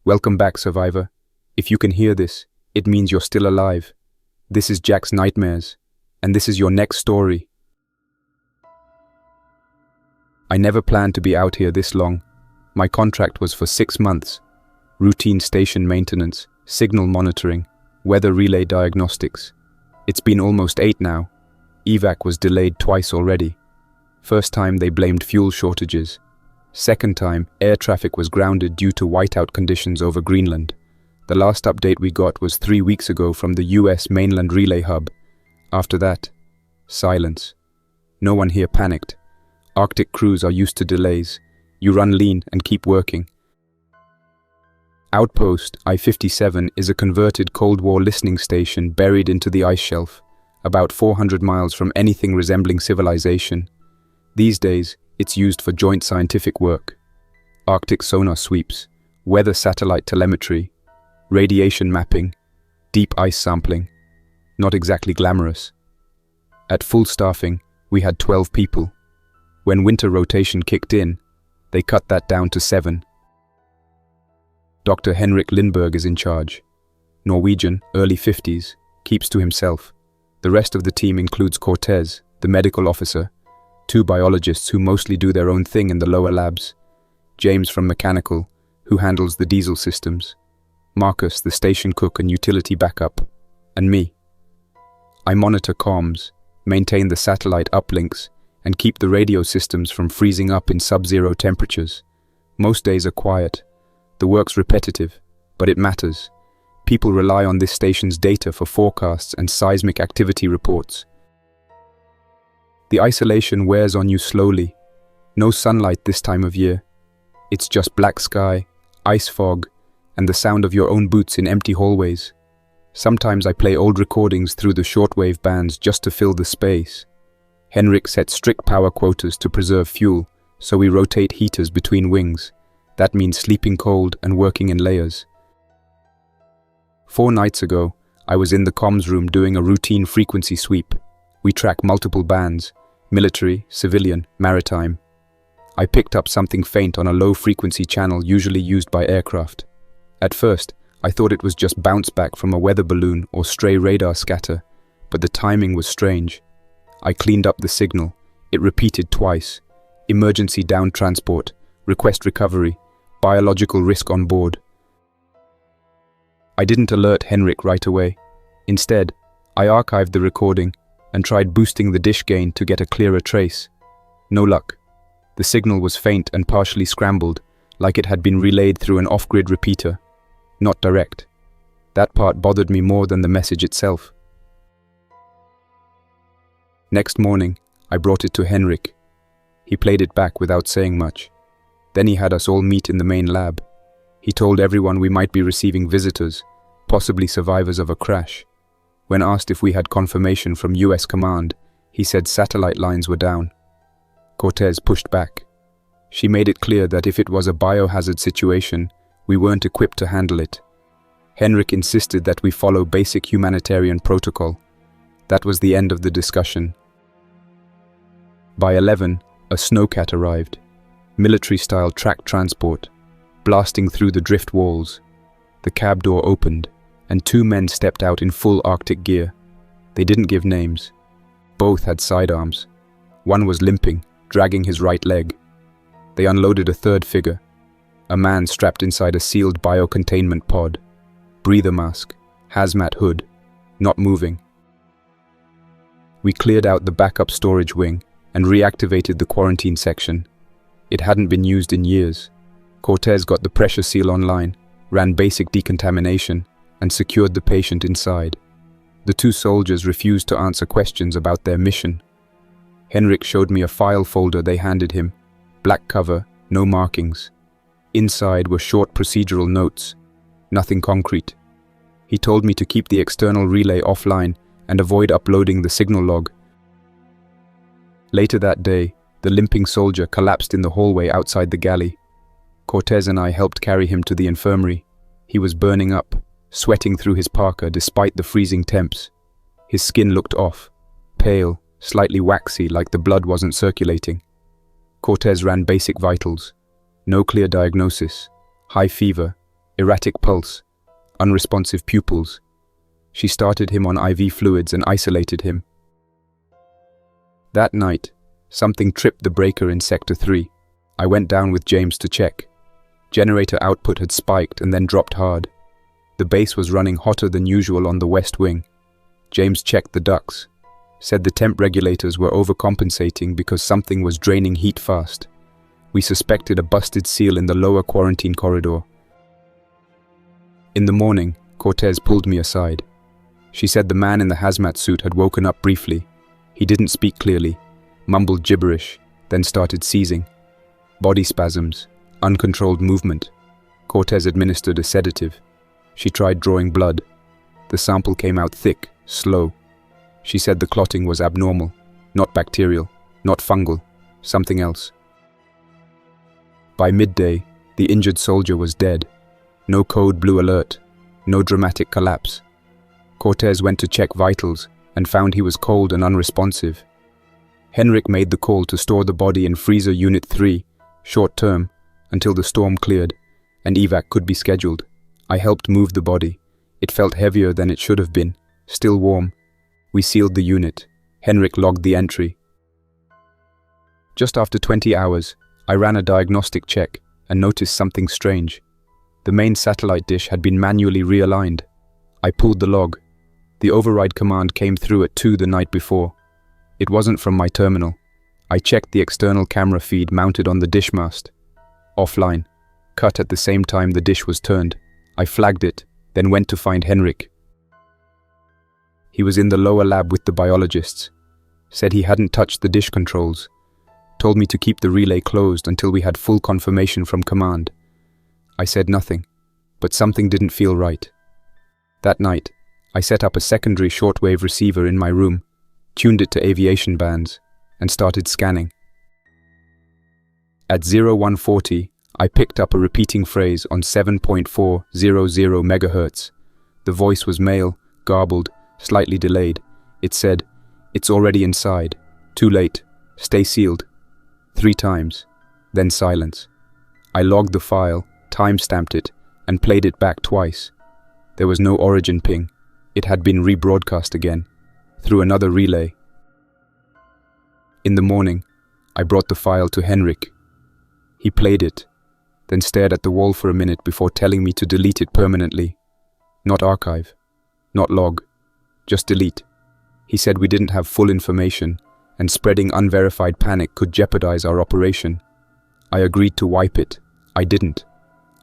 Welcome back, survivor. If you can hear this, it means you're still alive. This is Jack's Nightmares, and this is your next story. I never planned to be out here this long. My contract was for 6 months. Routine station maintenance, signal monitoring, weather relay diagnostics. It's been almost 8 now. Evac was delayed twice already. First time they blamed fuel shortages. Second time, air traffic was grounded due to whiteout conditions over Greenland. The last update we got was 3 weeks ago from the US mainland relay hub. After that, silence. No one here panicked. Arctic crews are used to delays. You run lean and keep working. Outpost I-57 is a converted Cold War listening station buried into the ice shelf, about 400 miles from anything resembling civilization. These days, it's used for joint scientific work. Arctic sonar sweeps, weather satellite telemetry, radiation mapping, deep ice sampling. Not exactly glamorous. At full staffing, we had 12 people. When winter rotation kicked in, they cut that down to 7. Dr. Henrik Lindberg is in charge. Norwegian, early 50s, keeps to himself. The rest of the team includes Cortez, the medical officer, 2 biologists who mostly do their own thing in the lower labs, James from mechanical, who handles the diesel systems, Marcus, the station cook and utility backup, and me. I monitor comms, maintain the satellite uplinks, and keep the radio systems from freezing up in sub-zero temperatures. Most days are quiet. The work's repetitive, but it matters. People rely on this station's data for forecasts and seismic activity reports. The isolation wears on you slowly. No sunlight this time of year. It's just black sky, ice fog, and the sound of your own boots in empty hallways. Sometimes I play old recordings through the shortwave bands just to fill the space. Henrik set strict power quotas to preserve fuel, so we rotate heaters between wings. That means sleeping cold and working in layers. 4 nights ago, I was in the comms room doing a routine frequency sweep. We track multiple bands, military, civilian, maritime. I picked up something faint on a low-frequency channel usually used by aircraft. At first, I thought it was just bounce back from a weather balloon or stray radar scatter, but the timing was strange. I cleaned up the signal. It repeated twice. Emergency down transport, request recovery, biological risk on board. I didn't alert Henrik right away. Instead, I archived the recording and tried boosting the dish gain to get a clearer trace. No luck. The signal was faint and partially scrambled, like it had been relayed through an off-grid repeater. Not direct. That part bothered me more than the message itself. Next morning, I brought it to Henrik. He played it back without saying much. Then he had us all meet in the main lab. He told everyone we might be receiving visitors, possibly survivors of a crash. When asked if we had confirmation from US command, he said satellite lines were down. Cortez pushed back. She made it clear that if it was a biohazard situation, we weren't equipped to handle it. Henrik insisted that we follow basic humanitarian protocol. That was the end of the discussion. By 11, a snowcat arrived. Military-style track transport, blasting through the drift walls. The cab door opened, and 2 men stepped out in full Arctic gear. They didn't give names. Both had sidearms. One was limping, dragging his right leg. They unloaded a third figure, a man strapped inside a sealed biocontainment pod. Breather mask, hazmat hood, not moving. We cleared out the backup storage wing and reactivated the quarantine section. It hadn't been used in years. Cortez got the pressure seal online, ran basic decontamination, and secured the patient inside. The 2 soldiers refused to answer questions about their mission. Henrik showed me a file folder they handed him. Black cover, no markings. Inside were short procedural notes. Nothing concrete. He told me to keep the external relay offline and avoid uploading the signal log. Later that day, the limping soldier collapsed in the hallway outside the galley. Cortez and I helped carry him to the infirmary. He was burning up, sweating through his parka despite the freezing temps. His skin looked off, pale, slightly waxy, like the blood wasn't circulating. Cortez ran basic vitals. No clear diagnosis. High fever, erratic pulse, unresponsive pupils. She started him on IV fluids and isolated him. That night, something tripped the breaker in Sector 3. I went down with James to check. Generator output had spiked and then dropped hard. The base was running hotter than usual on the west wing. James checked the ducts, said the temp regulators were overcompensating because something was draining heat fast. We suspected a busted seal in the lower quarantine corridor. In the morning, Cortez pulled me aside. She said the man in the hazmat suit had woken up briefly. He didn't speak clearly, mumbled gibberish, then started seizing. Body spasms, uncontrolled movement. Cortez administered a sedative. She tried drawing blood. The sample came out thick, slow. She said the clotting was abnormal, not bacterial, not fungal, something else. By midday, the injured soldier was dead. No code blue alert, no dramatic collapse. Cortez went to check vitals and found he was cold and unresponsive. Henrik made the call to store the body in Freezer Unit 3, short term, until the storm cleared, and evac could be scheduled. I helped move the body. It felt heavier than it should have been, still warm. We sealed the unit. Henrik logged the entry. Just after 20 hours, I ran a diagnostic check and noticed something strange. The main satellite dish had been manually realigned. I pulled the log. The override command came through at 2 the night before. It wasn't from my terminal. I checked the external camera feed mounted on the dish mast. Offline. Cut at the same time the dish was turned. I flagged it, then went to find Henrik. He was in the lower lab with the biologists. Said he hadn't touched the dish controls. Told me to keep the relay closed until we had full confirmation from command. I said nothing, but something didn't feel right. That night, I set up a secondary shortwave receiver in my room, tuned it to aviation bands, and started scanning. At 0140, I picked up a repeating phrase on 7.400 MHz. The voice was male, garbled, slightly delayed. It said, "It's already inside. Too late. Stay sealed." 3 times. Then silence. I logged the file, time-stamped it, and played it back twice. There was no origin ping. It had been rebroadcast again, through another relay. In the morning, I brought the file to Henrik. He played it, then stared at the wall for a minute before telling me to delete it permanently. Not archive, not log, just delete. He said we didn't have full information, and spreading unverified panic could jeopardize our operation. I agreed to wipe it. I didn't.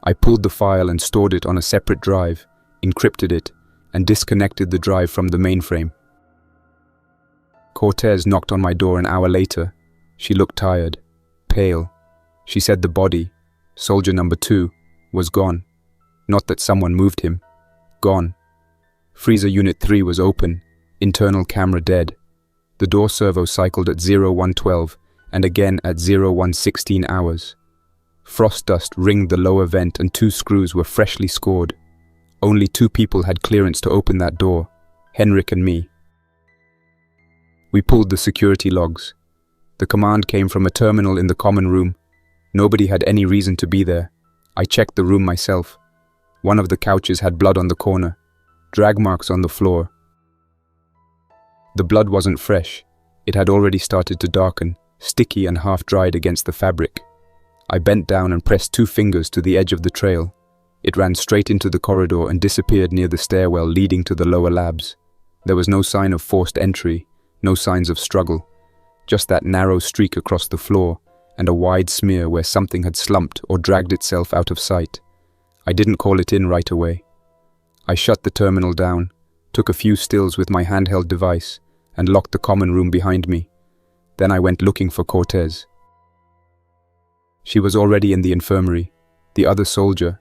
I pulled the file and stored it on a separate drive, encrypted it, and disconnected the drive from the mainframe. Cortez knocked on my door an hour later. She looked tired, pale. She said the body, soldier number 2, was gone. Not that someone moved him. Gone. Freezer Unit 3 was open, internal camera dead. The door servo cycled at 0112 and again at 0116 hours. Frost dust ringed the lower vent and 2 screws were freshly scored. Only 2 people had clearance to open that door, Henrik and me. We pulled the security logs. The command came from a terminal in the common room. Nobody had any reason to be there. I checked the room myself. One of the couches had blood on the corner, drag marks on the floor. The blood wasn't fresh. It had already started to darken, sticky and half-dried against the fabric. I bent down and pressed 2 fingers to the edge of the trail. It ran straight into the corridor and disappeared near the stairwell leading to the lower labs. There was no sign of forced entry, no signs of struggle, just that narrow streak across the floor and a wide smear where something had slumped or dragged itself out of sight. I didn't call it in right away. I shut the terminal down, took a few stills with my handheld device, and locked the common room behind me. Then I went looking for Cortez. She was already in the infirmary. The other soldier,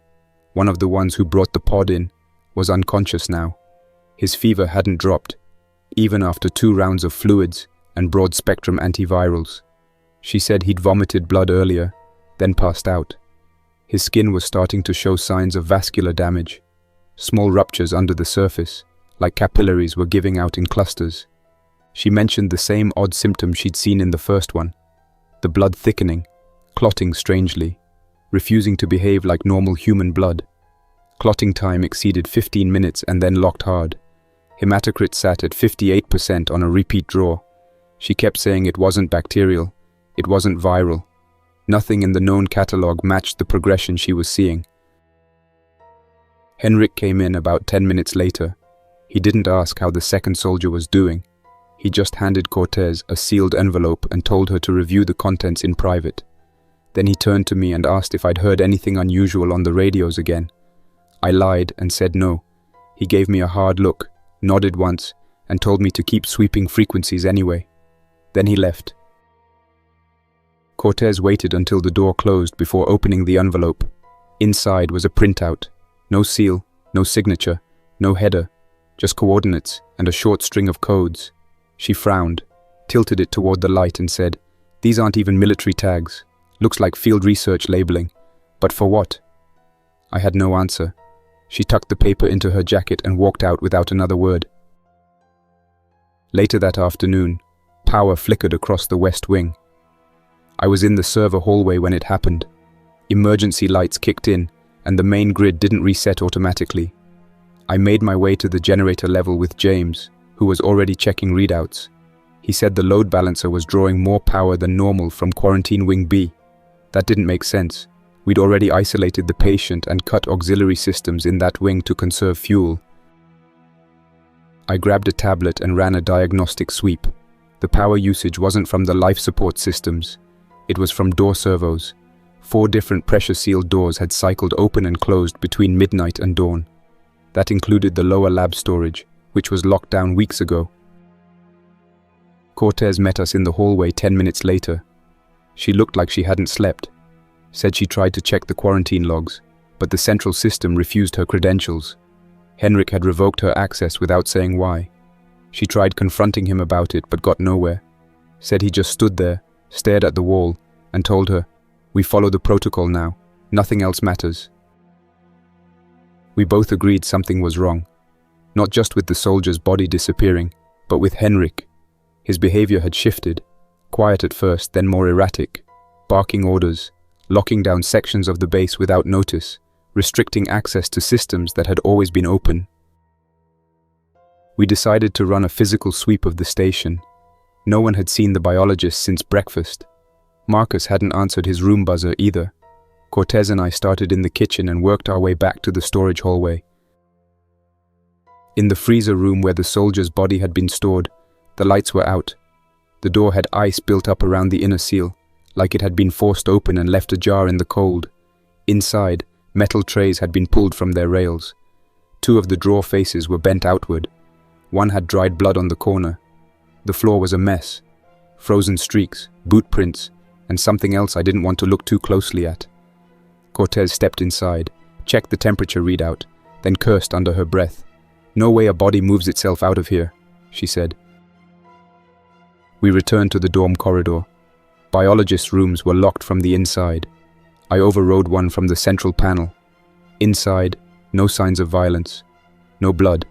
one of the ones who brought the pod in, was unconscious now. His fever hadn't dropped, even after 2 rounds of fluids and broad-spectrum antivirals. She said he'd vomited blood earlier, then passed out. His skin was starting to show signs of vascular damage. Small ruptures under the surface, like capillaries, were giving out in clusters. She mentioned the same odd symptom she'd seen in the first one. The blood thickening, clotting strangely, refusing to behave like normal human blood. Clotting time exceeded 15 minutes and then locked hard. Hematocrit sat at 58% on a repeat draw. She kept saying it wasn't bacterial, it wasn't viral. Nothing in the known catalogue matched the progression she was seeing. Henrik came in about 10 minutes later. He didn't ask how the second soldier was doing. He just handed Cortez a sealed envelope and told her to review the contents in private. Then he turned to me and asked if I'd heard anything unusual on the radios again. I lied and said no. He gave me a hard look, nodded once, and told me to keep sweeping frequencies anyway. Then he left. Cortez waited until the door closed before opening the envelope. Inside was a printout. No seal, no signature, no header, just coordinates and a short string of codes. She frowned, tilted it toward the light and said, "These aren't even military tags. Looks like field research labeling. But for what?" I had no answer. She tucked the paper into her jacket and walked out without another word. Later that afternoon, power flickered across the west wing. I was in the server hallway when it happened. Emergency lights kicked in, and the main grid didn't reset automatically. I made my way to the generator level with James, who was already checking readouts. He said the load balancer was drawing more power than normal from Quarantine Wing B. That didn't make sense. We'd already isolated the patient and cut auxiliary systems in that wing to conserve fuel. I grabbed a tablet and ran a diagnostic sweep. The power usage wasn't from the life support systems. It was from door servos. 4 different pressure-sealed doors had cycled open and closed between midnight and dawn. That included the lower lab storage, which was locked down weeks ago. Cortez met us in the hallway 10 minutes later. She looked like she hadn't slept. Said she tried to check the quarantine logs, but the central system refused her credentials. Henrik had revoked her access without saying why. She tried confronting him about it but got nowhere. Said he just stood there, stared at the wall, and told her, "We follow the protocol now. Nothing else matters." We both agreed something was wrong. Not just with the soldier's body disappearing, but with Henrik. His behavior had shifted. Quiet at first, then more erratic. Barking orders, locking down sections of the base without notice, restricting access to systems that had always been open. We decided to run a physical sweep of the station. No one had seen the biologist since breakfast. Marcus hadn't answered his room buzzer either. Cortez and I started in the kitchen and worked our way back to the storage hallway. In the freezer room where the soldier's body had been stored, the lights were out. The door had ice built up around the inner seal, like it had been forced open and left ajar in the cold. Inside, metal trays had been pulled from their rails. 2 of the drawer faces were bent outward. One had dried blood on the corner. The floor was a mess. Frozen streaks, boot prints, and something else I didn't want to look too closely at. Cortez stepped inside, checked the temperature readout, then cursed under her breath. "No way a body moves itself out of here," she said. We returned to the dorm corridor. Biologists' rooms were locked from the inside. I overrode one from the central panel. Inside, no signs of violence. No blood.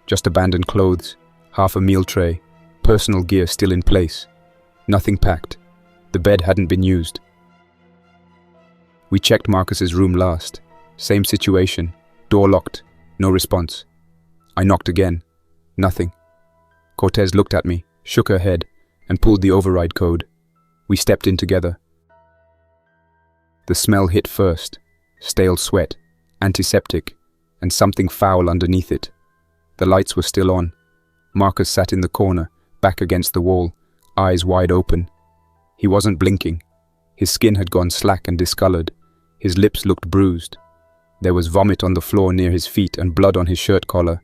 Just abandoned clothes, half a meal tray, personal gear still in place. Nothing packed. The bed hadn't been used. We checked Marcus's room last. Same situation. Door locked. No response. I knocked again. Nothing. Cortez looked at me, shook her head, and pulled the override code. We stepped in together. The smell hit first. Stale sweat, antiseptic, and something foul underneath it. The lights were still on. Marcus sat in the corner, back against the wall, eyes wide open. He wasn't blinking. His skin had gone slack and discolored. His lips looked bruised. There was vomit on the floor near his feet and blood on his shirt collar.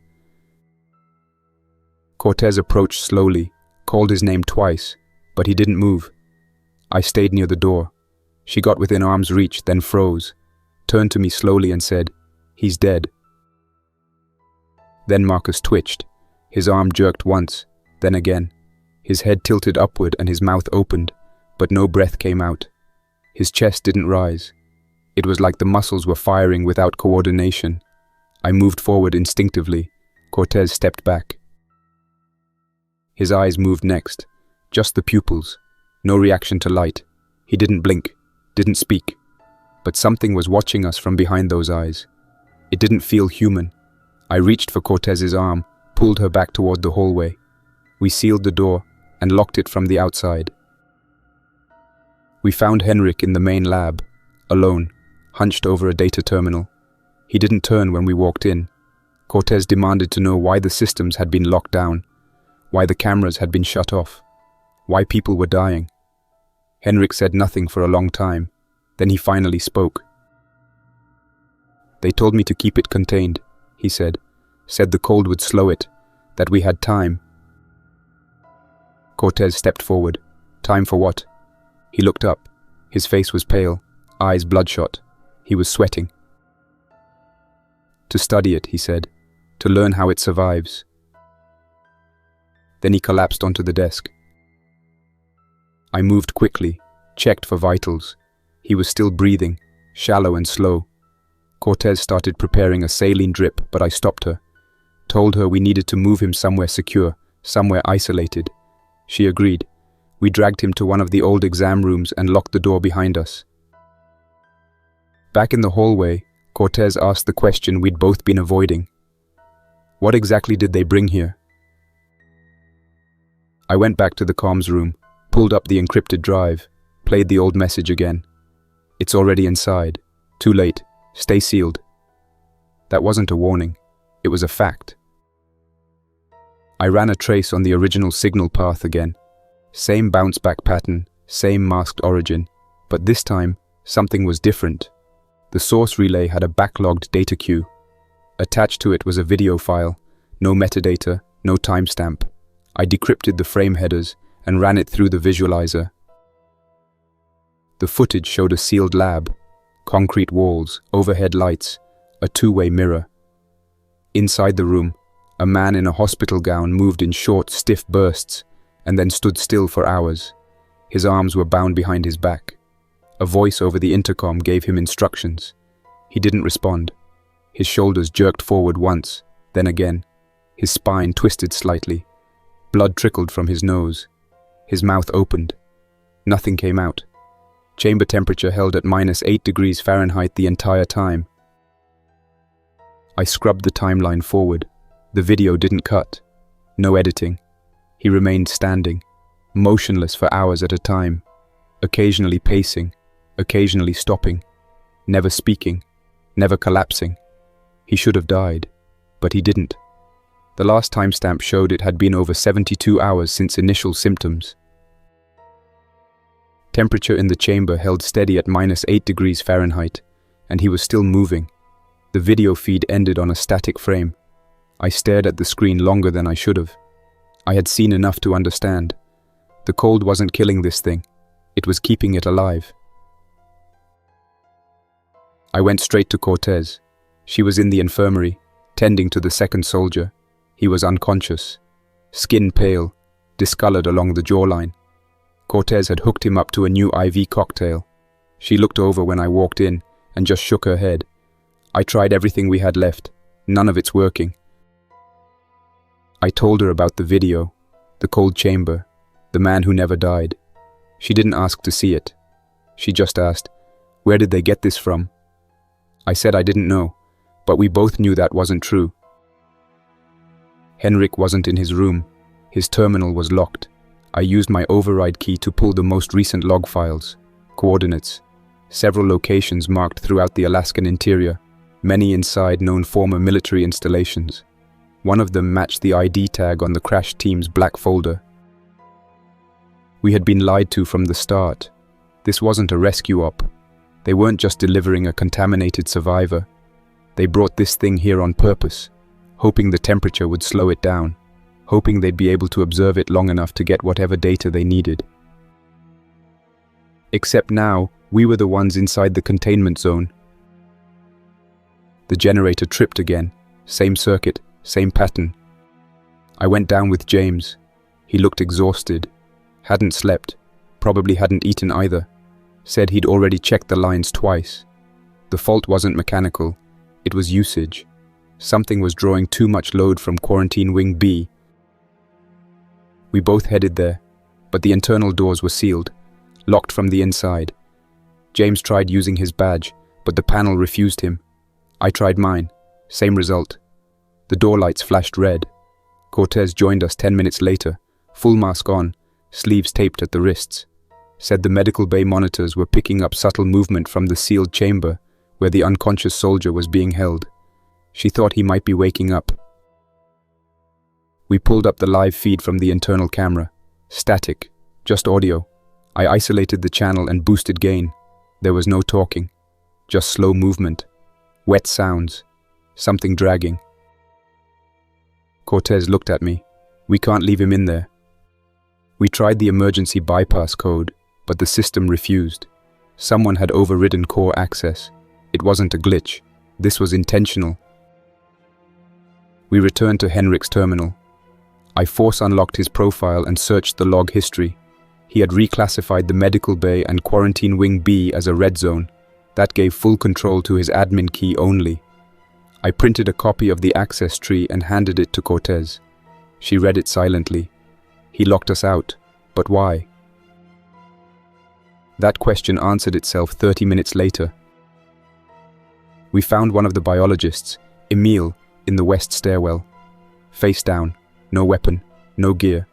Cortez approached slowly, called his name twice, but he didn't move. I stayed near the door. She got within arm's reach, then froze, turned to me slowly and said, "He's dead." Then Marcus twitched. His arm jerked once, then again. His head tilted upward and his mouth opened, but no breath came out. His chest didn't rise. It was like the muscles were firing without coordination. I moved forward instinctively. Cortez stepped back. His eyes moved next, just the pupils. No reaction to light. He didn't blink, didn't speak. But something was watching us from behind those eyes. It didn't feel human. I reached for Cortez's arm, pulled her back toward the hallway. We sealed the door and locked it from the outside. We found Henrik in the main lab, alone, hunched over a data terminal. He didn't turn when we walked in. Cortez demanded to know why the systems had been locked down, why the cameras had been shut off, why people were dying. Henrik said nothing for a long time. Then he finally spoke. "They told me to keep it contained," he said. "Said the cold would slow it, that we had time." Cortez stepped forward. "Time for what?" He looked up. His face was pale, eyes bloodshot. He was sweating. "To study it," he said. "To learn how it survives." Then he collapsed onto the desk. I moved quickly, checked for vitals. He was still breathing, shallow and slow. Cortez started preparing a saline drip, but I stopped her. Told her we needed to move him somewhere secure, somewhere isolated. She agreed. We dragged him to one of the old exam rooms and locked the door behind us. Back in the hallway, Cortez asked the question we'd both been avoiding. What exactly did they bring here? I went back to the comms room, pulled up the encrypted drive, played the old message again. "It's already inside. Too late. Stay sealed." That wasn't a warning. It was a fact. I ran a trace on the original signal path again. Same bounce-back pattern, same masked origin, but this time, something was different. The source relay had a backlogged data queue. Attached to it was a video file, no metadata, no timestamp. I decrypted the frame headers and ran it through the visualizer. The footage showed a sealed lab, concrete walls, overhead lights, a two-way mirror. Inside the room, a man in a hospital gown moved in short, stiff bursts and then stood still for hours. His arms were bound behind his back. A voice over the intercom gave him instructions. He didn't respond. His shoulders jerked forward once, then again. His spine twisted slightly. Blood trickled from his nose. His mouth opened. Nothing came out. Chamber temperature held at -8 degrees Fahrenheit the entire time. I scrubbed the timeline forward. The video didn't cut. No editing. He remained standing, motionless for hours at a time, occasionally pacing, occasionally stopping, never speaking, never collapsing. He should have died, but he didn't. The last timestamp showed it had been over 72 hours since initial symptoms. Temperature in the chamber held steady at -8 degrees Fahrenheit, and he was still moving. The video feed ended on a static frame. I stared at the screen longer than I should have. I had seen enough to understand. The cold wasn't killing this thing. It was keeping it alive. I went straight to Cortez. She was in the infirmary, tending to the second soldier. He was unconscious, skin pale, discolored along the jawline. Cortez had hooked him up to a new IV cocktail. She looked over when I walked in and just shook her head. I tried everything we had left. None of it's working. I told her about the video, the cold chamber, the man who never died. She didn't ask to see it. She just asked, "Where did they get this from?" I said I didn't know, but we both knew that wasn't true. Henrik wasn't in his room. His terminal was locked. I used my override key to pull the most recent log files, coordinates, several locations marked throughout the Alaskan interior, many inside known former military installations. One of them matched the ID tag on the crash team's black folder. We had been lied to from the start. This wasn't a rescue op. They weren't just delivering a contaminated survivor. They brought this thing here on purpose, hoping the temperature would slow it down, hoping they'd be able to observe it long enough to get whatever data they needed. Except now, we were the ones inside the containment zone. The generator tripped again. Same circuit, same pattern. I went down with James. He looked exhausted. Hadn't slept. Probably hadn't eaten either. Said he'd already checked the lines twice. The fault wasn't mechanical. It was usage. Something was drawing too much load from Quarantine Wing B. We both headed there, but the internal doors were sealed, locked from the inside. James tried using his badge, but the panel refused him. I tried mine. Same result. The door lights flashed red. Cortez joined us 10 minutes later, full mask on, sleeves taped at the wrists. Said the medical bay monitors were picking up subtle movement from the sealed chamber where the unconscious soldier was being held. She thought he might be waking up. We pulled up the live feed from the internal camera. Static, just audio. I isolated the channel and boosted gain. There was no talking, just slow movement, wet sounds, something dragging. Cortez looked at me. We can't leave him in there. We tried the emergency bypass code, but the system refused. Someone had overridden core access. It wasn't a glitch. This was intentional. We returned to Henrik's terminal. I force unlocked his profile and searched the log history. He had reclassified the medical bay and quarantine wing B as a red zone. That gave full control to his admin key only. I printed a copy of the access tree and handed it to Cortez. She read it silently. He locked us out, but why? That question answered itself 30 minutes later. We found one of the biologists, Emil, in the west stairwell. Face down, no weapon, no gear,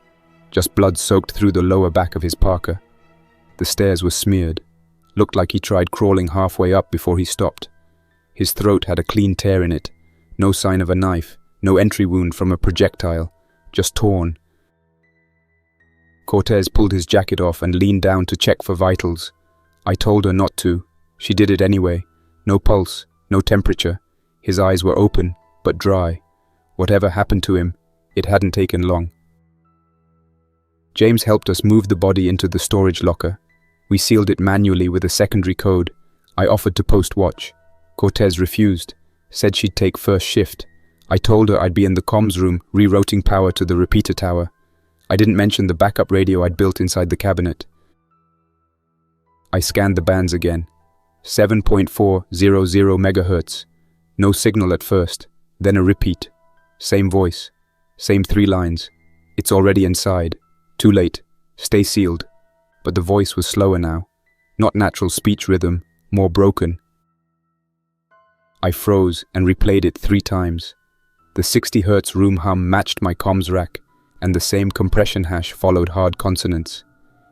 just blood soaked through the lower back of his parka. The stairs were smeared. Looked like he tried crawling halfway up before he stopped. His throat had a clean tear in it, no sign of a knife, no entry wound from a projectile, just torn. Cortez pulled his jacket off and leaned down to check for vitals. I told her not to. She did it anyway. No pulse, no temperature. His eyes were open, but dry. Whatever happened to him, it hadn't taken long. James helped us move the body into the storage locker. We sealed it manually with a secondary code. I offered to post watch. Cortez refused, said she'd take first shift. I told her I'd be in the comms room, rerouting power to the repeater tower. I didn't mention the backup radio I'd built inside the cabinet. I scanned the bands again. 7.400 megahertz. No signal at first, then a repeat. Same voice, same 3 lines. It's already inside. Too late. Stay sealed. But the voice was slower now. Not natural speech rhythm, more broken. I froze and replayed it 3 times. The 60 Hz room hum matched my comms rack, and the same compression hash followed hard consonants.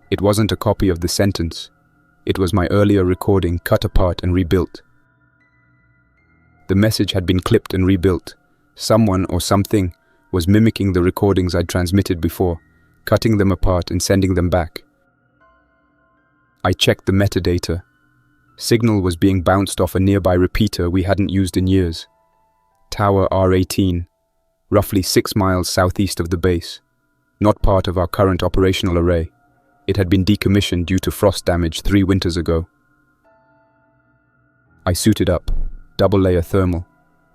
It wasn't a copy of the sentence. It was my earlier recording cut apart and rebuilt. The message had been clipped and rebuilt. Someone or something was mimicking the recordings I'd transmitted before, cutting them apart and sending them back. I checked the metadata. Signal was being bounced off a nearby repeater we hadn't used in years. Tower R18, roughly 6 miles southeast of the base. Not part of our current operational array. It had been decommissioned due to frost damage 3 winters ago. I suited up, double-layer thermal,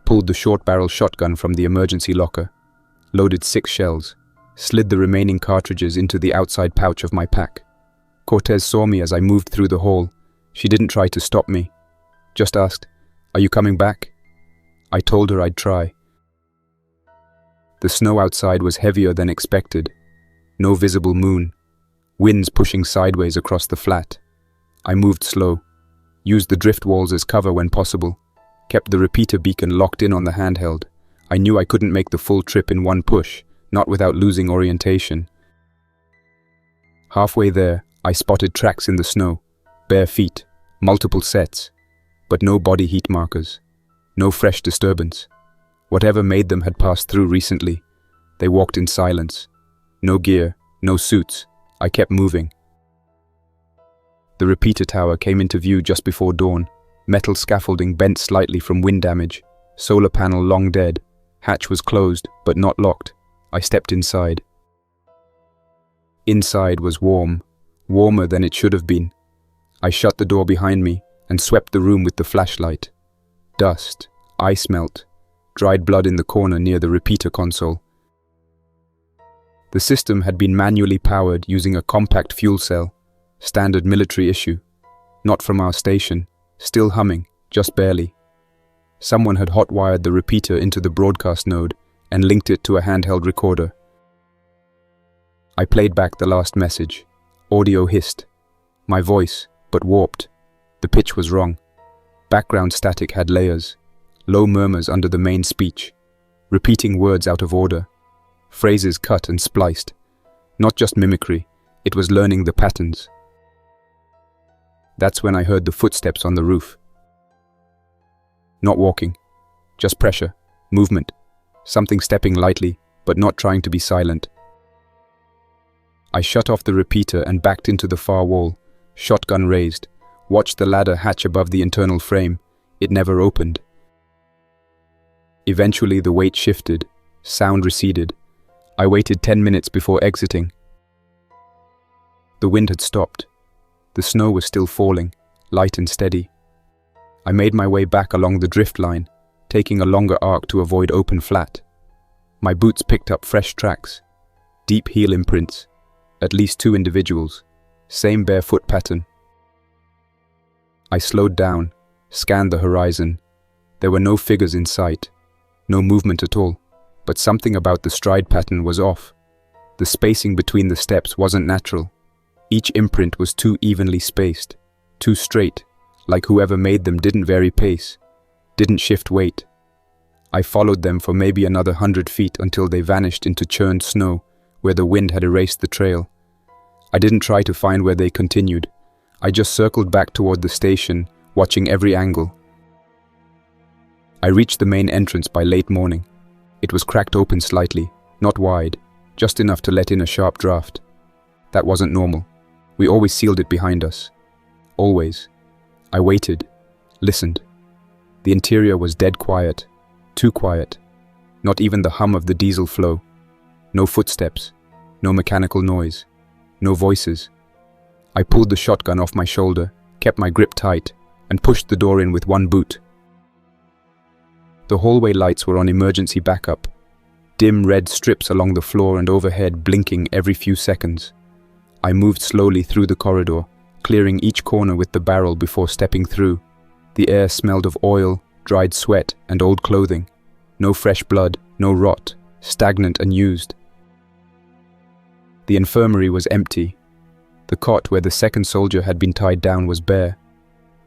pulled the short-barrel shotgun from the emergency locker, loaded 6 shells, slid the remaining cartridges into the outside pouch of my pack. Cortez saw me as I moved through the hall. She didn't try to stop me, just asked, "Are you coming back?" I told her I'd try. The snow outside was heavier than expected. No visible moon. Winds pushing sideways across the flat. I moved slow, used the drift walls as cover when possible, kept the repeater beacon locked in on the handheld. I knew I couldn't make the full trip in one push, not without losing orientation. Halfway there, I spotted tracks in the snow, bare feet, multiple sets, but no body heat markers, no fresh disturbance. Whatever made them had passed through recently. They walked in silence. No gear, no suits. I kept moving. The repeater tower came into view just before dawn. Metal scaffolding bent slightly from wind damage. Solar panel long dead. Hatch was closed, but not locked. I stepped inside. Inside was warm, warmer than it should have been. I shut the door behind me and swept the room with the flashlight. Dust, ice melt, dried blood in the corner near the repeater console. The system had been manually powered using a compact fuel cell, standard military issue. Not from our station, still humming, just barely. Someone had hot-wired the repeater into the broadcast node and linked it to a handheld recorder. I played back the last message. Audio hissed. My voice, but warped. The pitch was wrong. Background static had layers. low murmurs under the main speech, repeating words out of order, phrases cut and spliced. Not just mimicry, it was learning the patterns. That's when I heard the footsteps on the roof. Not walking, just pressure, movement, something stepping lightly, but not trying to be silent. I shut off the repeater and backed into the far wall, shotgun raised, watched the ladder hatch above the internal frame. It never opened. Eventually the weight shifted, sound receded. I waited 10 minutes before exiting. The wind had stopped. The snow was still falling, light and steady. I made my way back along the drift line, taking a longer arc to avoid open flat. My boots picked up fresh tracks, deep heel imprints, at least 2 individuals, same bare foot pattern. I slowed down, scanned the horizon. There were no figures in sight, no movement at all, but something about the stride pattern was off. The spacing between the steps wasn't natural. Each imprint was too evenly spaced, too straight, like whoever made them didn't vary pace, didn't shift weight. I followed them for maybe another 100 feet until they vanished into churned snow, where the wind had erased the trail. I didn't try to find where they continued. I just circled back toward the station, watching every angle. I reached the main entrance by late morning. It was cracked open slightly, not wide, just enough to let in a sharp draft. That wasn't normal. We always sealed it behind us. Always. I waited, listened. The interior was dead quiet, too quiet. Not even the hum of the diesel flow. No footsteps, no mechanical noise, no voices. I pulled the shotgun off my shoulder, kept my grip tight, and pushed the door in with one boot. The hallway lights were on emergency backup, dim red strips along the floor and overhead blinking every few seconds. I moved slowly through the corridor, clearing each corner with the barrel before stepping through. The air smelled of oil, dried sweat, and old clothing. No fresh blood, no rot, stagnant and used. The infirmary was empty. The cot where the second soldier had been tied down was bare.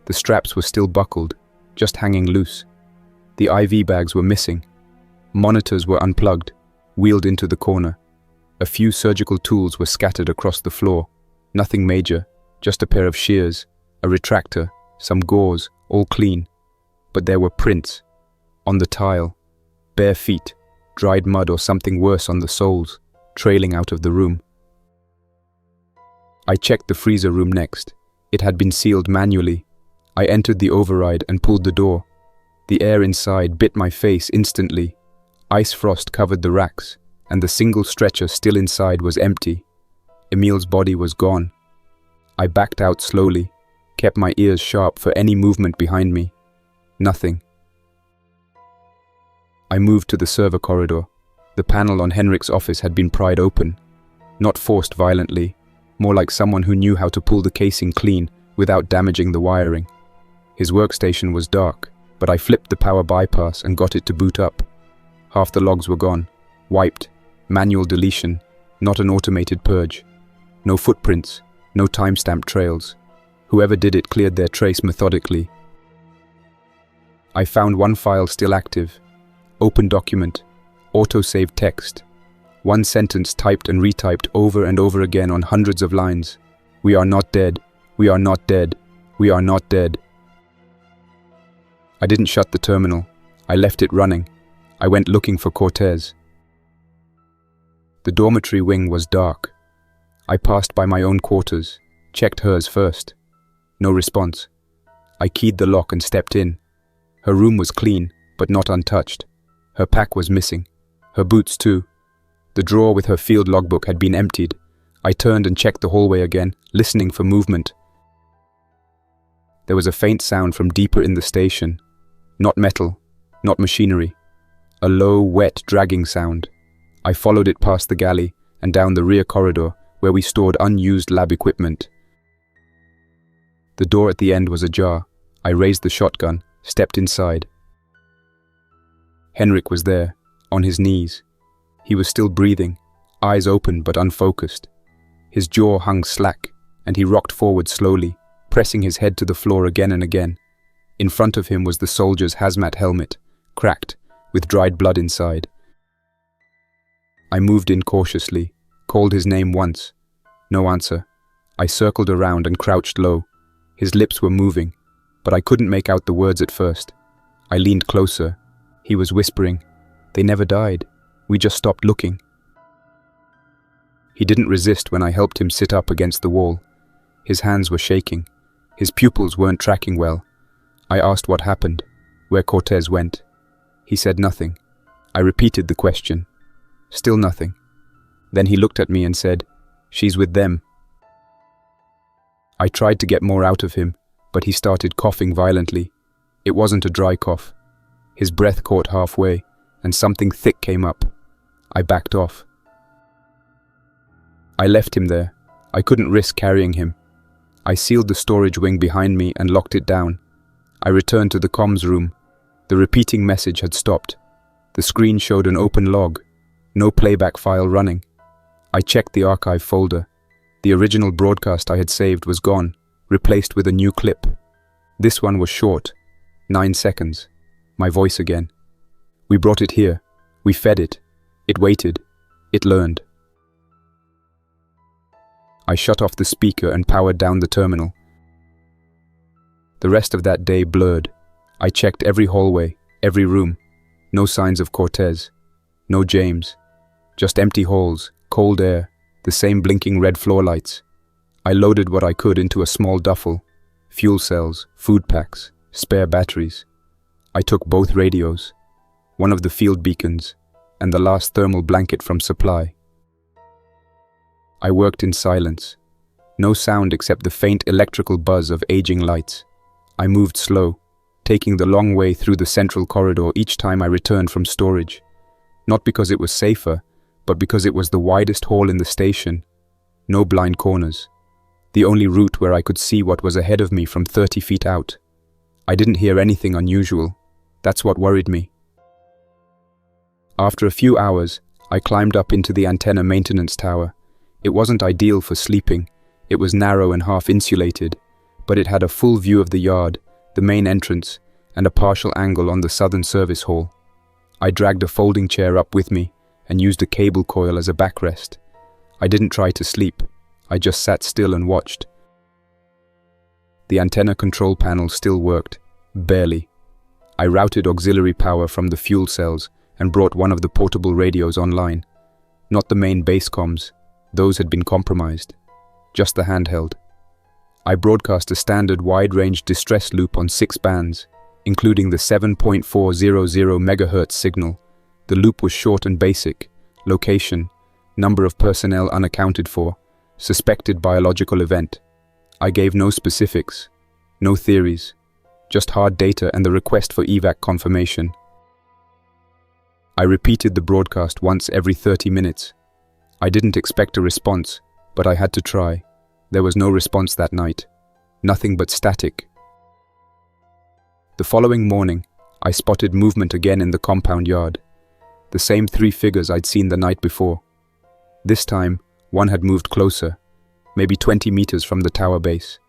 The straps were still buckled, just hanging loose. The IV bags were missing. Monitors were unplugged, wheeled into the corner. A few surgical tools were scattered across the floor. Nothing major, just a pair of shears, a retractor, some gauze, all clean. But there were prints. On the tile. Bare feet, dried mud or something worse on the soles, trailing out of the room. I checked the freezer room next. It had been sealed manually. I entered the override and pulled the door. The air inside bit my face instantly. Ice frost covered the racks, and the single stretcher still inside was empty. Emil's body was gone. I backed out slowly, kept my ears sharp for any movement behind me. Nothing. I moved to the server corridor. The panel on Henrik's office had been pried open. Not forced violently, more like someone who knew how to pull the casing clean without damaging the wiring. His workstation was dark, but I flipped the power bypass and got it to boot up. Half the logs were gone, wiped, manual deletion, not an automated purge. No footprints, no timestamp trails. Whoever did it cleared their trace methodically. I found one file still active. Open document, autosave text. One sentence typed and retyped over and over again on hundreds of lines. We are not dead. We are not dead. We are not dead. I didn't shut the terminal. I left it running. I went looking for Cortez. The dormitory wing was dark. I passed by my own quarters, checked hers first. No response. I keyed the lock and stepped in. Her room was clean, but not untouched. Her pack was missing. Her boots too. The drawer with her field logbook had been emptied. I turned and checked the hallway again, listening for movement. There was a faint sound from deeper in the station. Not metal, not machinery. A low, wet, dragging sound. I followed it past the galley and down the rear corridor where we stored unused lab equipment. The door at the end was ajar. I raised the shotgun, stepped inside. Henrik was there, on his knees. He was still breathing, eyes open but unfocused. His jaw hung slack, and he rocked forward slowly, pressing his head to the floor again and again. In front of him was the soldier's hazmat helmet, cracked, with dried blood inside. I moved in cautiously, called his name once. No answer. I circled around and crouched low. His lips were moving, but I couldn't make out the words at first. I leaned closer. He was whispering, "They never died. We just stopped looking." He didn't resist when I helped him sit up against the wall. His hands were shaking. His pupils weren't tracking well. I asked what happened, where Cortez went. He said nothing. I repeated the question. Still nothing. Then he looked at me and said, "She's with them." I tried to get more out of him, but he started coughing violently. It wasn't a dry cough. His breath caught halfway, and something thick came up. I backed off. I left him there. I couldn't risk carrying him. I sealed the storage wing behind me and locked it down. I returned to the comms room. The repeating message had stopped. The screen showed an open log. No playback file running. I checked the archive folder. The original broadcast I had saved was gone, replaced with a new clip. This one was short, 9 seconds. My voice again. "We brought it here. We fed it. It waited. It learned." I shut off the speaker and powered down the terminal. The rest of that day blurred. I checked every hallway, every room. No signs of Cortez. No James. Just empty halls, cold air, the same blinking red floor lights. I loaded what I could into a small duffel. Fuel cells, food packs, spare batteries. I took both radios, one of the field beacons, and the last thermal blanket from supply. I worked in silence. No sound except the faint electrical buzz of aging lights. I moved slow, taking the long way through the central corridor each time I returned from storage. Not because it was safer, but because it was the widest hall in the station. No blind corners. The only route where I could see what was ahead of me from 30 feet out. I didn't hear anything unusual. That's what worried me. After a few hours, I climbed up into the antenna maintenance tower. It wasn't ideal for sleeping. It was narrow and half-insulated, but it had a full view of the yard, the main entrance, and a partial angle on the southern service hall. I dragged a folding chair up with me and used a cable coil as a backrest. I didn't try to sleep. I just sat still and watched. The antenna control panel still worked, barely. I routed auxiliary power from the fuel cells and brought one of the portable radios online. Not the main base comms. Those had been compromised. Just the handheld. I broadcast a standard wide-range distress loop on 6 bands, including the 7.400 MHz signal. The loop was short and basic. Location, number of personnel unaccounted for, suspected biological event. I gave no specifics, no theories, just hard data and the request for evac confirmation. I repeated the broadcast once every 30 minutes. I didn't expect a response, but I had to try. There was no response that night. Nothing but static. The following morning, I spotted movement again in the compound yard. The same 3 figures I'd seen the night before. This time, one had moved closer, maybe 20 meters from the tower base.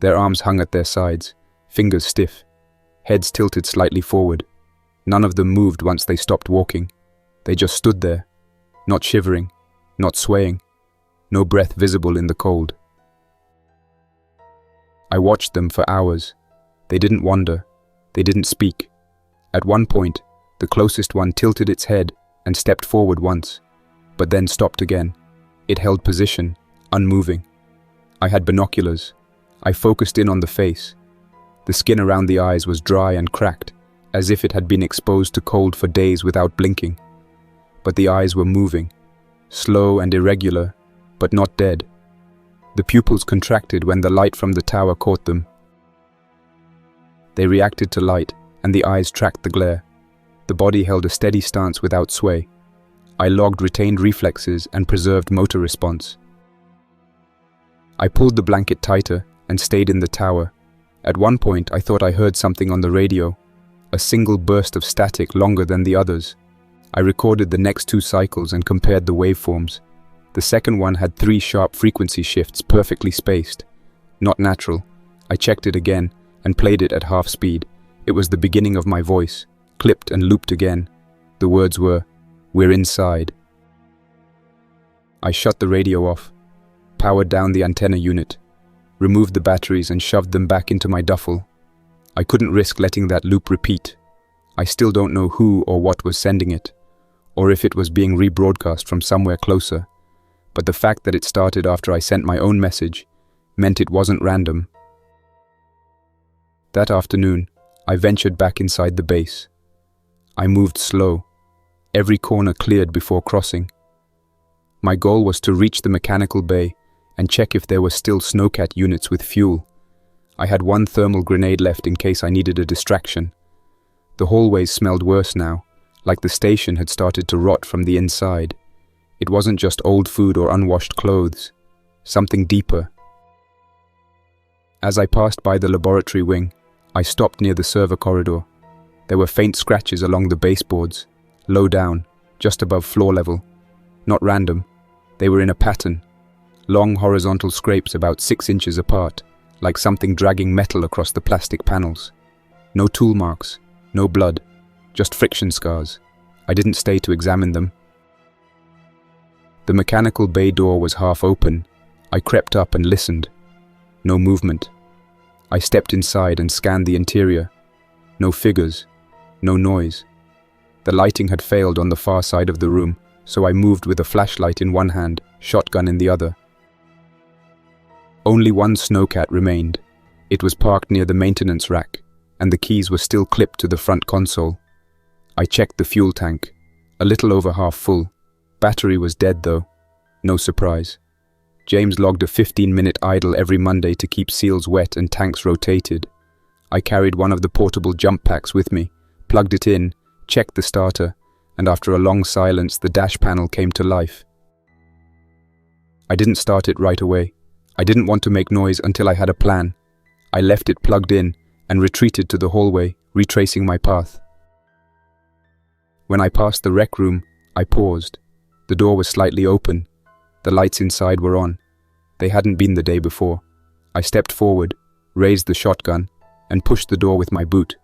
Their arms hung at their sides, fingers stiff, heads tilted slightly forward. None of them moved once they stopped walking. They just stood there, not shivering, not swaying, no breath visible in the cold. I watched them for hours. They didn't wander. They didn't speak. At one point, the closest one tilted its head and stepped forward once, but then stopped again. It held position, unmoving. I had binoculars. I focused in on the face. The skin around the eyes was dry and cracked, as if it had been exposed to cold for days without blinking. But the eyes were moving, slow and irregular, but not dead. The pupils contracted when the light from the tower caught them. They reacted to light, and the eyes tracked the glare. The body held a steady stance without sway. I logged retained reflexes and preserved motor response. I pulled the blanket tighter and stayed in the tower. At one point, I thought I heard something on the radio, a single burst of static longer than the others. I recorded the next 2 cycles and compared the waveforms. The second one had 3 sharp frequency shifts perfectly spaced. Not natural. I checked it again and played it at half speed. It was the beginning of my voice, clipped and looped again. The words were, "We're inside." I shut the radio off, powered down the antenna unit, removed the batteries and shoved them back into my duffel. I couldn't risk letting that loop repeat. I still don't know who or what was sending it, or if it was being rebroadcast from somewhere closer, but the fact that it started after I sent my own message meant it wasn't random. That afternoon, I ventured back inside the base. I moved slow, every corner cleared before crossing. My goal was to reach the mechanical bay and check if there were still snowcat units with fuel. I had one thermal grenade left in case I needed a distraction. The hallways smelled worse now, like the station had started to rot from the inside. It wasn't just old food or unwashed clothes, something deeper. As I passed by the laboratory wing, I stopped near the server corridor. There were faint scratches along the baseboards, low down, just above floor level. Not random, they were in a pattern. Long horizontal scrapes about 6 inches apart, like something dragging metal across the plastic panels. No tool marks, no blood, just friction scars. I didn't stay to examine them. The mechanical bay door was half open. I crept up and listened. No movement. I stepped inside and scanned the interior. No figures, no noise. The lighting had failed on the far side of the room, so I moved with a flashlight in one hand, shotgun in the other. Only one snowcat remained. It was parked near the maintenance rack, and the keys were still clipped to the front console. I checked the fuel tank, a little over half full. Battery was dead though. No surprise. James logged a 15-minute idle every Monday to keep seals wet and tanks rotated. I carried one of the portable jump packs with me, plugged it in, checked the starter, and after a long silence the dash panel came to life. I didn't start it right away. I didn't want to make noise until I had a plan. I left it plugged in and retreated to the hallway, retracing my path. When I passed the rec room, I paused. The door was slightly open. The lights inside were on. They hadn't been the day before. I stepped forward, raised the shotgun, and pushed the door with my boot.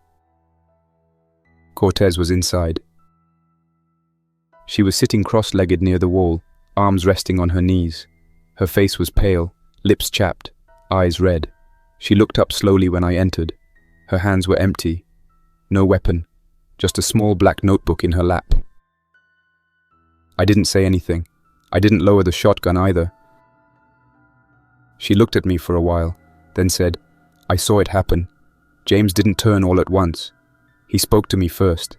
Cortez was inside. She was sitting cross-legged near the wall, arms resting on her knees. Her face was pale, lips chapped, eyes red. She looked up slowly when I entered. Her hands were empty. No weapon, just a small black notebook in her lap. I didn't say anything. I didn't lower the shotgun either. She looked at me for a while, then said, "I saw it happen. James didn't turn all at once. He spoke to me first,